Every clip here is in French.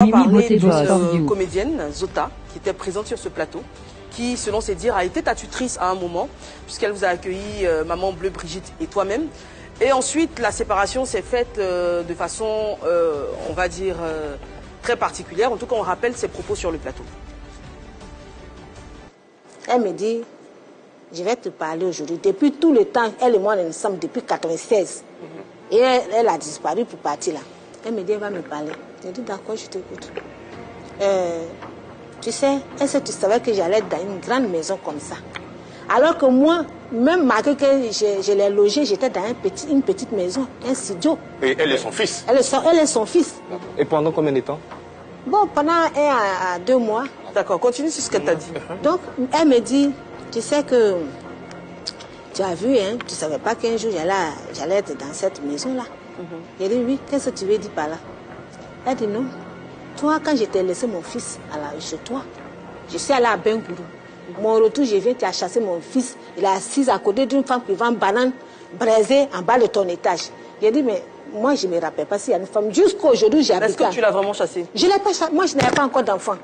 On va parler d'une comédienne, Zota, qui était présente sur ce plateau, qui, selon ses dires, a été ta tutrice à un moment, puisqu'elle vous a accueilli, Maman Bleue, Brigitte et toi-même. Et ensuite, la séparation s'est faite de façon, on va dire, très particulière. En tout cas, on rappelle ses propos sur le plateau. Elle me dit, je vais te parler aujourd'hui. Depuis tout le temps, elle et moi, nous sommes depuis 1996. Et elle a disparu pour partir là. Elle me dit, elle va me parler. J'ai dit, d'accord, je t'écoute. Tu sais, est-ce que tu savais que j'allais dans une grande maison comme ça? Alors que moi, même malgré que je l'ai logée, j'étais dans une petite maison, un studio. Et elle est son fils? Elle est son fils. Et pendant combien de temps? Bon, pendant 1 à 2 mois. D'accord, continue sur ce qu'elle t'a dit. Donc, elle me dit, tu sais que, tu as vu, hein, tu ne savais pas qu'un jour j'allais être dans cette maison-là. J'ai dit, oui, qu'est-ce que tu veux dire par là? Elle dit, non. Toi, quand je t'ai laissé mon fils chez toi, je suis allée à Bengourou. Mon retour, je viens, tu as chassé mon fils. Il est assis à côté d'une femme qui vend banane braisée en bas de ton étage. J'ai dit, mais moi, je ne me rappelle pas s'il y a une femme. Jusqu'à aujourd'hui, j'ai habité. Est-ce que tu l'as vraiment chassé? Je ne l'ai pas chassé. Moi, je n'avais pas encore d'enfant.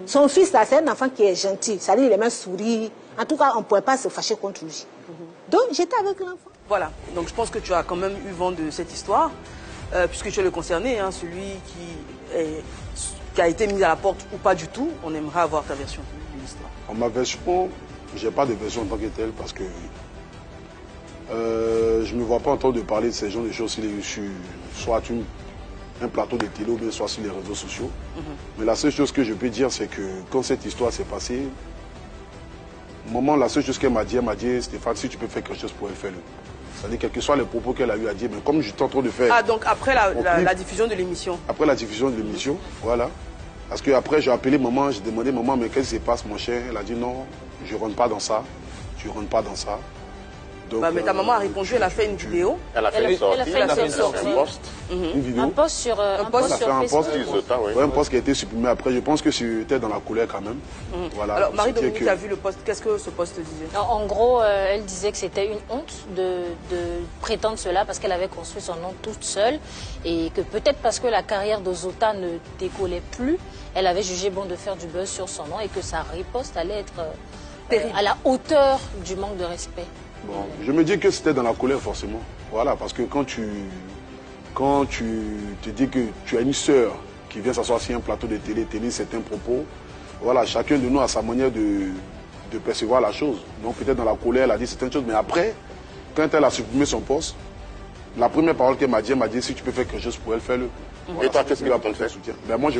Son fils, là, c'est un enfant qui est gentil. Ça dit, il aime sourire. En tout cas, on ne pouvait pas se fâcher contre lui. Donc, j'étais avec l'enfant. Voilà. Donc, je pense que tu as quand même eu vent de cette histoire, puisque tu es le concerné, hein, celui qui a été mis à la porte ou pas du tout. On aimerait avoir ta version de l'histoire. Ma version, je n'ai pas de version en tant que telle parce que je ne me vois pas en train de parler de ces genres de choses sur soit un plateau de télé ou bien soit sur les réseaux sociaux. Mais la seule chose que je peux dire, c'est que quand cette histoire s'est passée, la seule chose qu'elle m'a dit, Stéphane, si tu peux faire quelque chose pour elle, fais-le. C'est-à-dire, quels que soient les propos qu'elle a eu à dire, mais comme j'étais en train de faire... Ah, donc après la diffusion de l'émission? Après la diffusion de l'émission, voilà. Parce qu'après, j'ai appelé maman, j'ai demandé, maman, mais qu'est-ce qui se passe, mon cher? Elle a dit, non, je ne rentre pas dans ça. Tu ne rentres pas dans ça. Donc, mais ta maman a répondu, elle a fait une vidéo. Elle a fait une sortie, elle a fait un post. Une vidéo. Un post sur Facebook. Un post qui a été supprimé après. Je pense que c'était dans la colère quand même. Voilà. Alors, Marie-Dominique, tu as vu le post. Qu'est-ce que ce post disait? En gros, elle disait que c'était une honte de prétendre cela parce qu'elle avait construit son nom toute seule et que peut-être parce que la carrière de Zota ne décollait plus, elle avait jugé bon de faire du buzz sur son nom et que sa riposte allait être à la hauteur du manque de respect. Bon, je me dis que c'était dans la colère forcément. Voilà, parce que quand tu te dis que tu as une sœur qui vient s'asseoir sur un plateau de télé, tenir certains propos, voilà, chacun de nous a sa manière de percevoir la chose. Donc peut-être dans la colère, elle a dit certaines choses, mais après, quand elle a supprimé son poste, la première parole qu'elle m'a dit, si tu peux faire quelque chose pour elle, fais-le. Voilà, et toi, qu'est-ce que tu vas faire? Ben moi,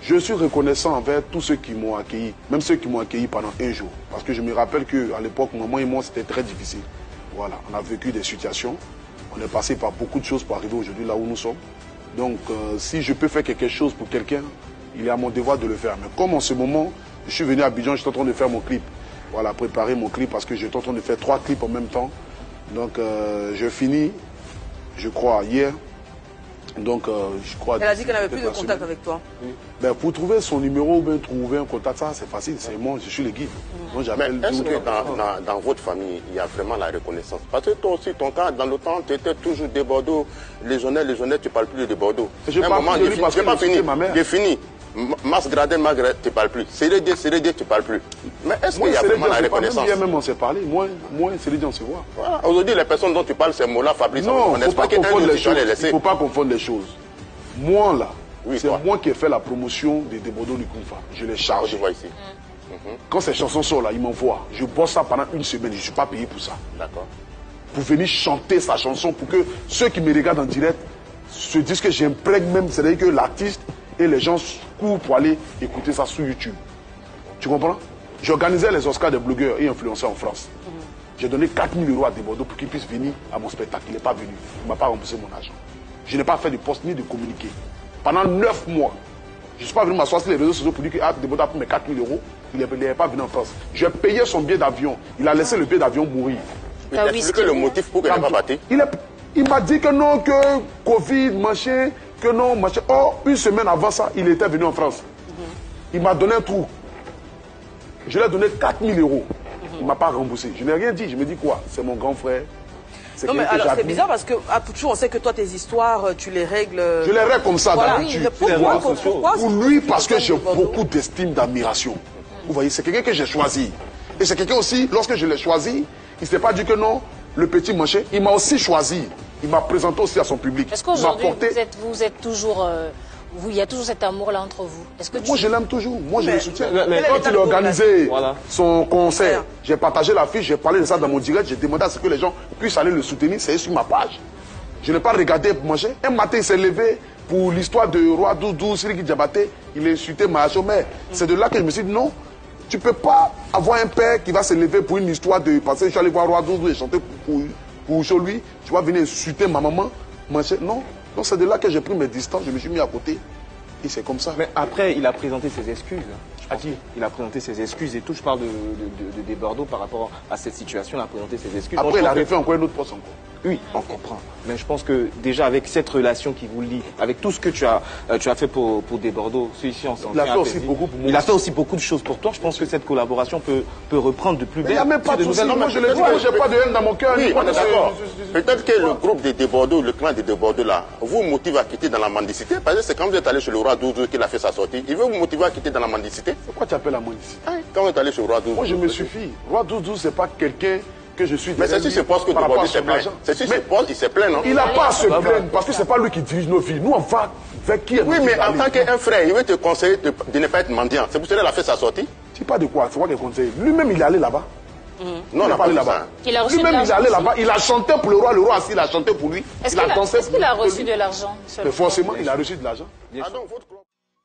je suis reconnaissant envers tous ceux qui m'ont accueilli, même ceux qui m'ont accueilli pendant 1 jour. Parce que je me rappelle qu'à l'époque, maman et moi, c'était très difficile. Voilà, on a vécu des situations, on est passé par beaucoup de choses pour arriver aujourd'hui là où nous sommes. Donc, si je peux faire quelque chose pour quelqu'un, il est à mon devoir de le faire. Mais comme en ce moment, je suis venu à Abidjan, j'étais en train de faire mon clip. Voilà, préparer mon clip parce que j'étais en train de faire 3 clips en même temps. Donc, je finis, je crois, hier. Donc, je crois... Elle a dit qu'elle n'avait plus de contact avec toi. Oui. Ben, pour trouver son numéro ou bien trouver un contact, ça c'est facile. C'est moi, je suis le guide. Mais est-ce que dans votre famille, il y a vraiment la reconnaissance? Parce que toi aussi, ton cas, dans le temps, tu étais toujours des Bordeaux. Les jeunes, tu ne parles plus de Bordeaux. Je parle plus de lui parce que j'ai ma mère. J'ai fini. Mas Gradel, tu ne parles plus. Sérédé, tu ne parles plus. Mais est-ce qu'il y a vraiment la reconnaissance? Même on s'est parlé. Moi, Sérédé, on se voit. Voilà. Aujourd'hui, les personnes dont tu parles, ces mots-là, Fabrice, non, il ne faut pas confondre les choses. Moi, là, c'est moi qui ai fait la promotion des Bordeaux du Kunfa. Je l'ai chargé. Je vois ici. Quand ces chansons sont là, ils m'envoient. Je bosse ça pendant 1 semaine. Je ne suis pas payé pour ça. D'accord. Pour venir chanter sa chanson, pour que ceux qui me regardent en direct se disent que j'imprègne même, c'est-à-dire que l'artiste et les gens courent pour aller écouter ça sur YouTube. Tu comprends? J'organisais les Oscars des blogueurs et influenceurs en France. J'ai donné 4 000 € à Bordeaux pour qu'ils puissent venir à mon spectacle. Il n'est pas venu. Il ne m'a pas remboursé mon argent. Je n'ai pas fait de poste ni de communiqué. Pendant 9 mois, je ne suis pas venu m'asseoir sur les réseaux sociaux pour dire que Bordeaux a pris mes 4 000 €. Il n'est pas venu en France. J'ai payé son billet d'avion. Il a laissé le billet d'avion mourir. Il t'a expliqué le motif pour qu'il n'ait pas battu? Il m'a dit que non, que Covid, machin, que non, machin. Or, 1 semaine avant ça, il était venu en France. Il m'a donné un trou. Je lui ai donné 4 000 €. Il ne m'a pas remboursé. Je n'ai rien dit. Je me dis quoi? C'est mon grand frère. Non, mais alors c'est bizarre parce que à Pouchou, on sait que toi, tes histoires, tu les règles. Je les règle comme ça d'habitude. Pourquoi pour lui, parce que j'ai beaucoup d'estime, d'admiration. Vous voyez, c'est quelqu'un que j'ai choisi. Et c'est quelqu'un aussi, lorsque je l'ai choisi, il ne s'est pas dit que non, le petit Manché, il m'a aussi choisi. Il m'a présenté aussi à son public. Est-ce qu'aujourd'hui, vous êtes toujours... il y a toujours cet amour-là entre vous. Moi, je l'aime toujours. Moi, je le soutiens. Mais quand il a organisé son concert, j'ai partagé l'affiche, j'ai parlé de ça dans mon direct, j'ai demandé à ce que les gens puissent aller le soutenir. C'est sur ma page. Je n'ai pas regardé manger. Un matin, il s'est levé pour l'histoire de Roi Doudou, Siriki Diabaté. Il a insulté Mahacho. Mais c'est de là que je me suis dit non, tu ne peux pas avoir un père qui va se lever pour une histoire de... Parce que je suis allé voir Roi Doudou et chanter pour lui. Tu vas venir insulter ma maman. Manger. Non. Donc c'est de là que j'ai pris mes distances, je me suis mis à côté. Et c'est comme ça. Mais après, il a présenté ses excuses. Il a présenté ses excuses et tout. Je parle de Bordeaux par rapport à cette situation. Il a présenté ses excuses. Après, il a refait encore une autre poste encore. Oui, on comprend. Mais je pense que déjà avec cette relation qui vous lie, avec tout ce que tu as fait pour des Bordeaux, celui-ci on s'en Il a fait aussi beaucoup pour moi. Il a fait aussi beaucoup de choses pour toi. Je pense que cette collaboration peut reprendre de plus belle. Il n'y a même pas de soucis. Moi, je l'ai dit, moi, je n'ai pas de haine dans mon cœur. Oui, on est d'accord. Peut-être que le groupe de Bordeaux, le clan de Bordeaux là, vous motive à quitter dans la mendicité. Parce que c'est quand vous êtes allé chez le Roi Doudou qu'il a fait sa sortie. Il veut vous motiver à quitter dans la mendicité. Pourquoi tu appelles la mendicité? Quand vous êtes allé chez le Roi Doudou. Moi, je me suffis. Roi Doudou, ce n'est pas quelqu'un que je suis. Mais c'est si je pense que Bordeaux s'est plaint. C'est si je pense qu'il s'est plaint, non? Il n'a pas à se plaindre parce que ce n'est pas lui qui dirige nos vies. Nous, on va vers qui? Oui, mais en tant qu'un frère, il veut te conseiller de ne pas être mendiant. C'est pour cela qu'il a fait sa sortie. Tu sais pas de quoi? C'est quoi qu'il conseille? Lui-même, il est allé là-bas. Non, on n'a pas allé là-bas. Lui-même, il est allé là-bas. Il a chanté pour le roi aussi, il a chanté pour lui. Est-ce qu'il a reçu de l'argent? Mais forcément, il a reçu de l'argent.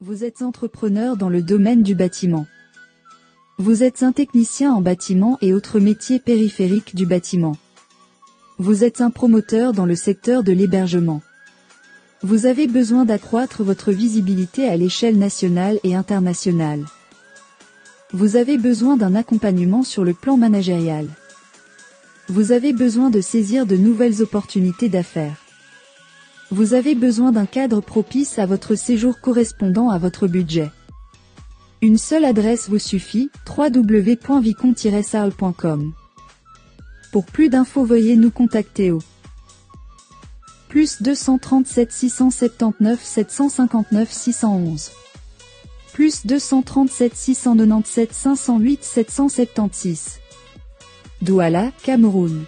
Vous êtes entrepreneur dans le domaine du bâtiment. Vous êtes un technicien en bâtiment et autres métiers périphériques du bâtiment. Vous êtes un promoteur dans le secteur de l'hébergement. Vous avez besoin d'accroître votre visibilité à l'échelle nationale et internationale. Vous avez besoin d'un accompagnement sur le plan managérial. Vous avez besoin de saisir de nouvelles opportunités d'affaires. Vous avez besoin d'un cadre propice à votre séjour correspondant à votre budget. Une seule adresse vous suffit, www.vicon-saal.com. Pour plus d'infos, veuillez nous contacter au +237 679 759 611. +237 697 508 776. Douala, Cameroun.